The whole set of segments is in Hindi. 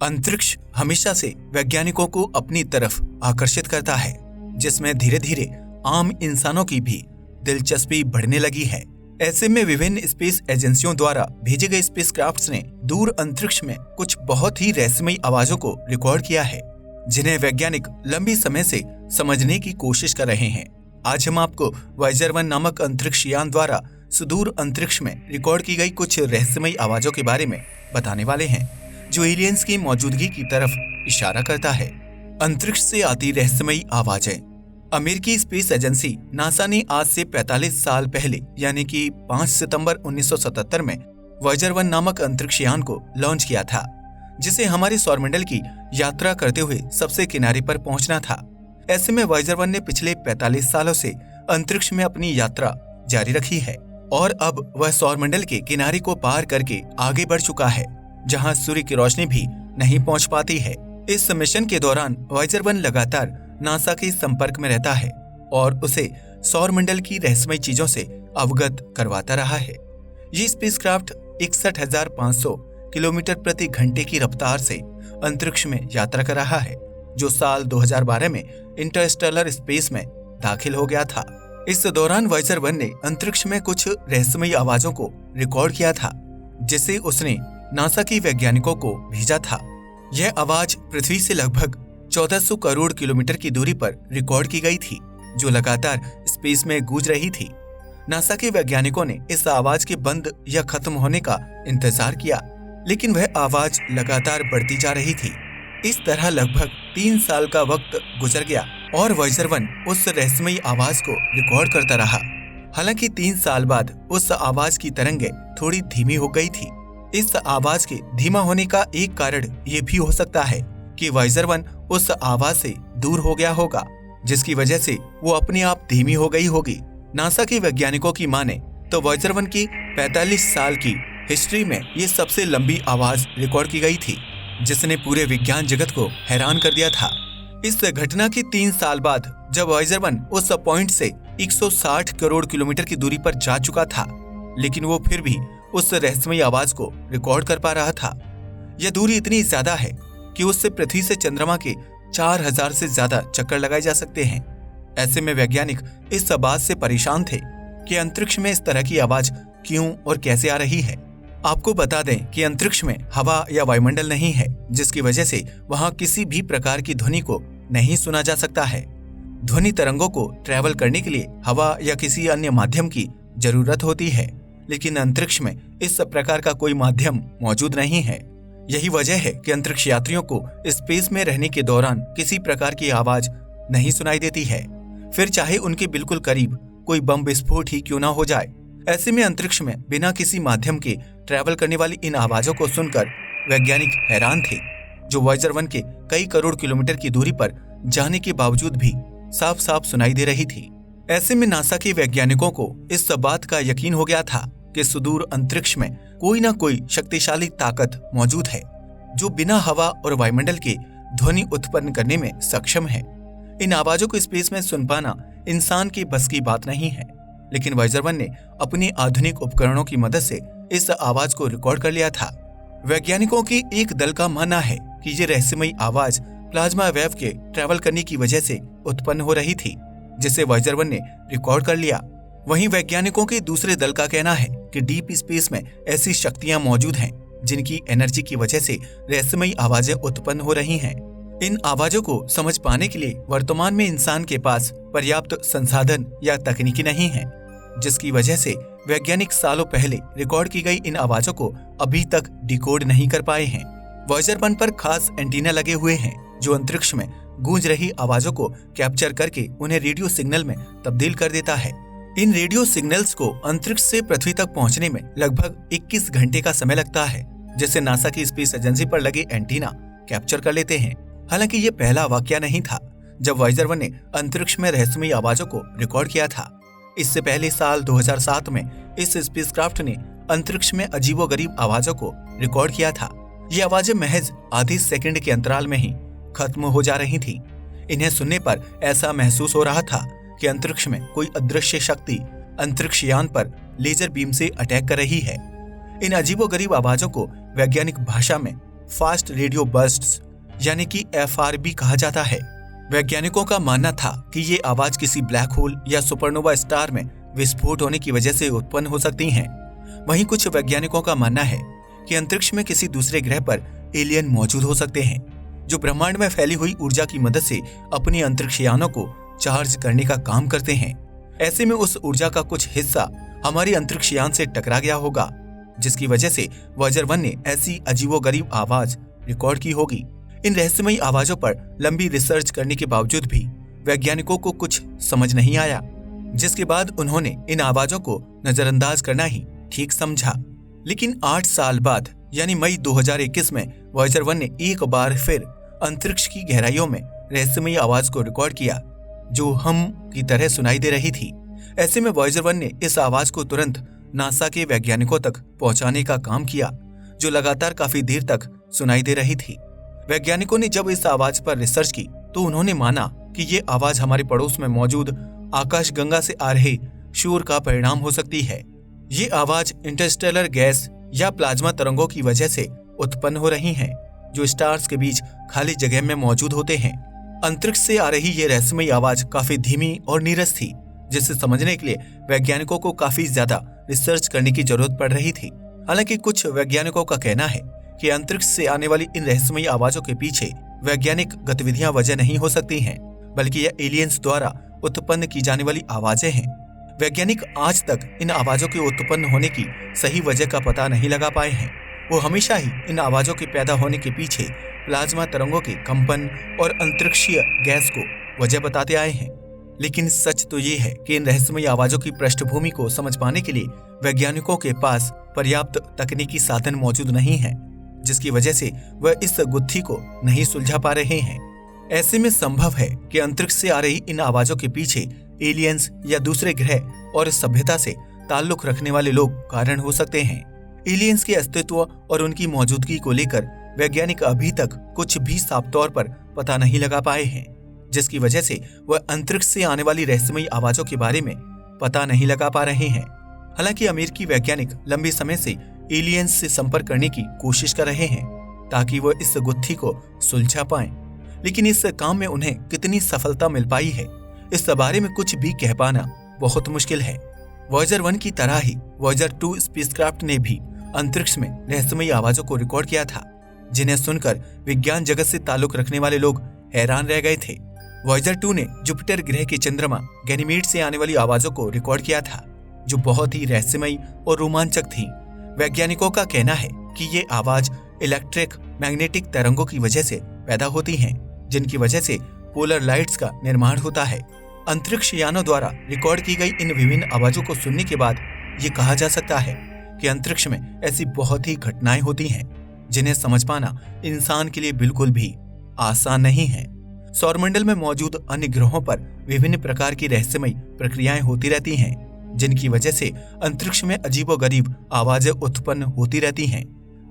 अंतरिक्ष हमेशा से वैज्ञानिकों को अपनी तरफ आकर्षित करता है, जिसमें धीरे धीरे आम इंसानों की भी दिलचस्पी बढ़ने लगी है। ऐसे में विभिन्न स्पेस एजेंसियों द्वारा भेजे गए स्पेसक्राफ्ट्स ने दूर अंतरिक्ष में कुछ बहुत ही रहस्यमयी आवाजों को रिकॉर्ड किया है, जिन्हें वैज्ञानिक लंबी समय से समझने की कोशिश कर रहे हैं। आज हम आपको वॉयेजर 1 नामक अंतरिक्ष यान द्वारा सुदूर अंतरिक्ष में रिकॉर्ड की गई कुछ रहस्यमयी आवाजों के बारे में बताने वाले हैं, जो एलियंस की मौजूदगी की तरफ इशारा करता है। अंतरिक्ष से आती रहस्यमयी आवाजें। अमेरिकी स्पेस एजेंसी नासा ने आज से 45 साल पहले यानी कि 5 सितंबर 1977 में वॉयेजर 1 नामक अंतरिक्ष यान को लॉन्च किया था, जिसे हमारे सौरमंडल की यात्रा करते हुए सबसे किनारे पर पहुंचना था। ऐसे में वॉयेजर 1 ने पिछले 45 सालों से अंतरिक्ष में अपनी यात्रा जारी रखी है और अब वह सौरमंडल के किनारे को पार करके आगे बढ़ चुका है, जहां सूर्य की रोशनी भी नहीं पहुंच पाती है। इस मिशन के दौरान वॉयेजर 1 लगातार नासा के संपर्क में रहता है और उसे सौरमंडल की रहस्यमयी चीजों से अवगत करवाता रहा है। ये स्पेसक्राफ्ट 61,500 किलोमीटर प्रति घंटे की रफ्तार से अंतरिक्ष में यात्रा कर रहा है, जो साल 2012 में इंटरस्टेलर स्पेस में दाखिल हो गया था। इस दौरान वॉयेजर 1 ने अंतरिक्ष में कुछ रहस्यमयी आवाजों को रिकॉर्ड किया था, जिसे उसने नासा के वैज्ञानिकों को भेजा था। यह आवाज पृथ्वी से लगभग 1400 करोड़ किलोमीटर की दूरी पर रिकॉर्ड की गई थी, जो लगातार स्पेस में गूंज रही थी। नासा के वैज्ञानिकों ने इस आवाज के बंद या खत्म होने का इंतजार किया, लेकिन वह आवाज लगातार बढ़ती जा रही थी। इस तरह लगभग 3 साल का वक्त गुजर गया और वॉयेजर 1 उस रहस्यमयी आवाज को रिकॉर्ड करता रहा। हालांकि 3 साल बाद उस आवाज की तरंगें थोड़ी धीमी हो गई थी। इस आवाज के धीमा होने का एक कारण ये भी हो सकता है कि वॉयेजर 1 उस आवाज से दूर हो गया होगा, जिसकी वजह से वो अपने आप धीमी हो गई होगी। नासा के वैज्ञानिकों की माने तो वॉयेजर 1 की 45 साल की हिस्ट्री में ये सबसे लंबी आवाज रिकॉर्ड की गई थी, जिसने पूरे विज्ञान जगत को हैरान कर दिया था। इस घटना के 3 साल बाद जब वॉयेजर 1 उस पॉइंट से 160 करोड़ किलोमीटर की दूरी पर जा चुका था, लेकिन वो फिर भी उस रहस्यमयी आवाज को रिकॉर्ड कर पा रहा था। यह दूरी इतनी ज्यादा है कि उससे पृथ्वी से चंद्रमा के 4000 से ज्यादा चक्कर लगाए जा सकते हैं। ऐसे में वैज्ञानिक इस बात से परेशान थे कि अंतरिक्ष में इस तरह की आवाज क्यों और कैसे आ रही है। आपको बता दें कि अंतरिक्ष में हवा या वायुमंडल नहीं है, जिसकी वजह से वहां किसी भी प्रकार की ध्वनि को नहीं सुना जा सकता है। ध्वनि तरंगों को ट्रैवल करने के लिए हवा या किसी अन्य माध्यम की जरूरत होती है, लेकिन अंतरिक्ष में इस प्रकार का कोई माध्यम मौजूद नहीं है। यही वजह है कि अंतरिक्ष यात्रियों को स्पेस में रहने के दौरान किसी प्रकार की आवाज नहीं सुनाई देती है, फिर चाहे उनके बिल्कुल करीब कोई बम विस्फोट ही क्यों ना हो जाए। ऐसे में अंतरिक्ष में बिना किसी माध्यम के ट्रैवल करने वाली इन आवाजों को सुनकर वैज्ञानिक हैरान थे, जो वॉयेजर 1 के कई करोड़ किलोमीटर की दूरी पर जाने के बावजूद भी साफ साफ सुनाई दे रही थी। ऐसे में नासा के वैज्ञानिकों को इस बात का यकीन हो गया था कि सुदूर अंतरिक्ष में कोई ना कोई शक्तिशाली ताकत मौजूद है, जो बिना हवा और वायुमंडल के ध्वनि उत्पन्न करने में सक्षम है। इन आवाजों को स्पेस में सुन पाना इंसान के बस की बात नहीं है, लेकिन वॉयेजर 1 ने अपने आधुनिक उपकरणों की मदद से इस आवाज को रिकॉर्ड कर लिया था। वैज्ञानिकों के एक दल का मानना है कि ये रहस्यमयी आवाज प्लाज्मा वेव के ट्रैवल करने की वजह से उत्पन्न हो रही थी, जिसे वॉयेजर 1 ने रिकॉर्ड कर लिया। वहीं वैज्ञानिकों के दूसरे दल का कहना है कि डीप स्पेस में ऐसी शक्तियां मौजूद हैं, जिनकी एनर्जी की वजह से रहस्यमयी आवाजें उत्पन्न हो रही हैं। इन आवाजों को समझ पाने के लिए वर्तमान में इंसान के पास पर्याप्त संसाधन या तकनीकी नहीं है, जिसकी वजह से वैज्ञानिक सालों पहले रिकॉर्ड की गई इन आवाजों को अभी तक डिकोड नहीं कर पाए हैं। वॉयेजर 1 पर खास एंटीना लगे हुए हैं, जो अंतरिक्ष में गूंज रही आवाजों को कैप्चर करके उन्हें रेडियो सिग्नल में तब्दील कर देता है। इन रेडियो सिग्नल्स को अंतरिक्ष से पृथ्वी तक पहुंचने में लगभग 21 घंटे का समय लगता है, जिसे नासा की स्पेस एजेंसी पर लगे एंटीना कैप्चर कर लेते हैं। हालांकि ये पहला वाकया नहीं था जब वॉयेजर 1 ने अंतरिक्ष में रहस्यमयी आवाजों को रिकॉर्ड किया था। इससे पहले साल 2007 में इस स्पेसक्राफ्ट ने अंतरिक्ष में अजीबोगरीब आवाजों को रिकॉर्ड किया था। ये आवाजें महज आधे सेकंड के अंतराल में ही खत्म हो जा रही थी। इन्हें सुनने पर ऐसा महसूस हो रहा था कि अंतरिक्ष में कोई अदृश्य शक्ति अंतरिक्ष यान पर लेजर बीम से अटैक कर रही है। इन अजीबोगरीब आवाजों को वैज्ञानिक भाषा में फास्ट रेडियो बर्स्ट्स यानी कि FRB कहा जाता है। वैज्ञानिकों का मानना था कि ये आवाज किसी ब्लैक होल या सुपरनोवा स्टार में विस्फोट होने की वजह से उत्पन्न हो सकती हैं। वहीं कुछ वैज्ञानिकों का मानना है कि अंतरिक्ष में किसी दूसरे ग्रह पर एलियन मौजूद हो सकते हैं, जो ब्रह्मांड में फैली हुई ऊर्जा की मदद से अपनी अंतरिक्षयानों को चार्ज करने का काम करते हैं। ऐसे में उस ऊर्जा का कुछ हिस्सा हमारी अंतरिक्षयान से टकरा गया होगा, जिसकी वजह से वॉयेजर 1 ने ऐसी अजीबोगरीब आवाज रिकॉर्ड की होगी। इन रहस्यमयी आवाजों पर लंबी रिसर्च करने के बावजूद भी वैज्ञानिकों को कुछ समझ नहीं आया, जिसके बाद उन्होंने इन आवाजों को नजरअंदाज करना ही ठीक समझा। लेकिन 8 साल बाद यानी मई 2021 में वॉयेजर 1 ने एक बार फिर अंतरिक्ष की गहराइयों में रहस्यमयी आवाज को रिकॉर्ड किया, जो हम की तरह सुनाई दे रही थी। ऐसे में वॉयेजर 1 ने इस आवाज को तुरंत नासा के वैज्ञानिकों तक पहुंचाने का काम किया, जो लगातार काफी देर तक सुनाई दे रही थी। वैज्ञानिकों ने जब इस आवाज पर रिसर्च की तो उन्होंने माना कि ये आवाज हमारे पड़ोस में मौजूद आकाशगंगा से आ रहे शोर का परिणाम हो सकती है। ये आवाज इंटरस्टेलर गैस या प्लाज्मा तरंगों की वजह से उत्पन्न हो रही हैं, जो स्टार्स के बीच खाली जगह में मौजूद होते हैं। अंतरिक्ष से आ रही ये रहस्यमयी आवाज काफी धीमी और नीरस थी, जिसे समझने के लिए वैज्ञानिकों को काफी ज्यादा रिसर्च करने की जरूरत पड़ रही थी। हालांकि कुछ वैज्ञानिकों का कहना है कि अंतरिक्ष से आने वाली इन रहस्यमयी आवाजों के पीछे वैज्ञानिक गतिविधियां वजह नहीं हो सकती हैं, बल्कि यह एलियंस द्वारा उत्पन्न की जाने वाली आवाजें हैं। वैज्ञानिक आज तक इन आवाजों के उत्पन्न होने की सही वजह का पता नहीं लगा पाए हैं। वो हमेशा ही इन आवाजों के पैदा होने के पीछे प्लाज्मा तरंगों के कंपन और अंतरिक्षीय गैस को वजह बताते आए हैं। लेकिन सच तो ये है कि इन रहस्यमयी आवाजों की पृष्ठभूमि को समझ पाने के लिए वैज्ञानिकों के पास पर्याप्त तकनीकी साधन मौजूद नहीं है, जिसकी वजह से वह इस गुत्थी को नहीं सुलझा पा रहे हैं। ऐसे में संभव है कि अंतरिक्ष से आ रही इन आवाजों के पीछे एलियंस या दूसरे ग्रह और सभ्यता से ताल्लुक रखने वाले लोग कारण हो सकते हैं। एलियंस के अस्तित्व और उनकी मौजूदगी को लेकर वैज्ञानिक अभी तक कुछ भी साफ तौर पर पता नहीं लगा पाए हैं, जिसकी वजह से वह अंतरिक्ष से आने वाली रहस्यमयी आवाजों के बारे में पता नहीं लगा पा रहे हैं। हालांकि अमेरिकी वैज्ञानिक लंबे समय से एलियंस से संपर्क करने की कोशिश कर रहे हैं ताकि वो इस गुत्थी को सुलझा पाएं, लेकिन इस काम में उन्हें कितनी सफलता मिल पाई है, इस बारे में कुछ भी कह पाना बहुत मुश्किल है। वॉयेजर 1 की तरह ही वॉयेजर 2 स्पेसक्राफ्ट ने भी अंतरिक्ष में रहस्यमयी आवाजों को रिकॉर्ड किया था, जिन्हें सुनकर विज्ञान जगत से ताल्लुक रखने वाले लोग हैरान रह गए थे। वॉयेजर 2 ने जुपिटर ग्रह के चंद्रमा गैनीमेड से आने वाली आवाजों को रिकॉर्ड किया था, जो बहुत ही रहस्यमयी और रोमांचक थी। वैज्ञानिकों का कहना है कि ये आवाज इलेक्ट्रिक मैग्नेटिक तरंगों की वजह से पैदा होती हैं, जिनकी वजह से पोलर लाइट्स का निर्माण होता है। अंतरिक्ष यानों द्वारा रिकॉर्ड की गई इन विभिन्न आवाजों को सुनने के बाद ये कहा जा सकता है कि अंतरिक्ष में ऐसी बहुत ही घटनाएं होती हैं, जिन्हें समझ पाना इंसान के लिए बिल्कुल भी आसान नहीं है। सौरमंडल में मौजूद अन्य ग्रहों पर विभिन्न प्रकार की रहस्यमयी प्रक्रियाएं होती रहती हैं, जिनकी वजह से अंतरिक्ष में अजीबोगरीब आवाजें उत्पन्न होती रहती हैं।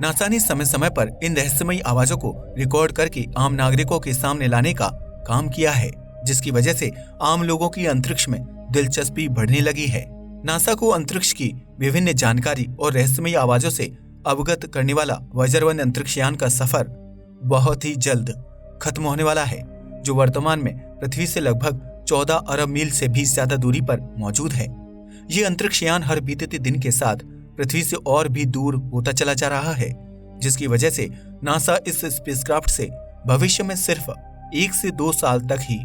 नासा ने समय समय पर इन रहस्यमयी आवाजों को रिकॉर्ड करके आम नागरिकों के सामने लाने का काम किया है, जिसकी वजह से आम लोगों की अंतरिक्ष में दिलचस्पी बढ़ने लगी है। नासा को अंतरिक्ष की विभिन्न जानकारी और रहस्यमयी आवाजों से अवगत करने वाला वॉयेजर 1 अंतरिक्षयान का सफर बहुत ही जल्द खत्म होने वाला है, जो वर्तमान में पृथ्वी से लगभग 14 अरब मील से भी ज्यादा दूरी पर मौजूद है। ये अंतरिक्षयान हर बीतते दिन के साथ पृथ्वी से और भी दूर होता चला जा रहा है, जिसकी वजह से नासा इस स्पेसक्राफ्ट से भविष्य में सिर्फ 1 से 2 साल तक ही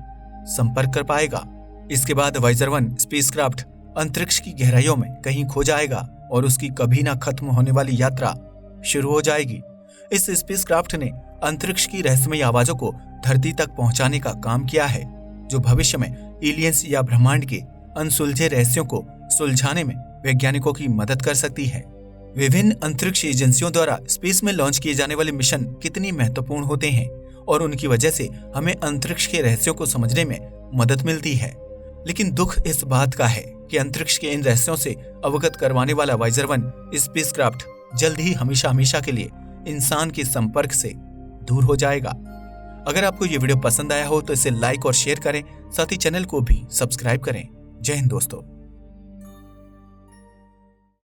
संपर्क कर पाएगा। इसके बाद वॉयेजर 1 स्पेसक्राफ्ट अंतरिक्ष की गहराइयों में कहीं खो जाएगा और उसकी कभी ना खत्म होने वाली यात्रा शुरू हो जाएगी। इस स्पेसक्राफ्ट ने अंतरिक्ष की रहस्यमयी आवाजों को धरती तक पहुंचाने का काम किया है, जो भविष्य में एलियंस या ब्रह्मांड के अनसुलझे रहस्यों को सुलझाने में वैज्ञानिकों की मदद कर सकती है। विभिन्न अंतरिक्ष एजेंसियों द्वारा स्पेस में लॉन्च किए जाने वाले मिशन कितनी महत्वपूर्ण होते हैं और उनकी वजह से हमें अंतरिक्ष के रहस्यों को समझने में मदद मिलती है। लेकिन दुख इस बात का है कि अंतरिक्ष के इन रहस्यों से अवगत करवाने वाला वॉयेजर 1 स्पेसक्राफ्ट जल्द ही हमेशा के लिए इंसान के संपर्क से दूर हो जाएगा। अगर आपको ये वीडियो पसंद आया हो तो इसे लाइक और शेयर करें, साथ ही चैनल को भी सब्सक्राइब करें। जय हिंद दोस्तों।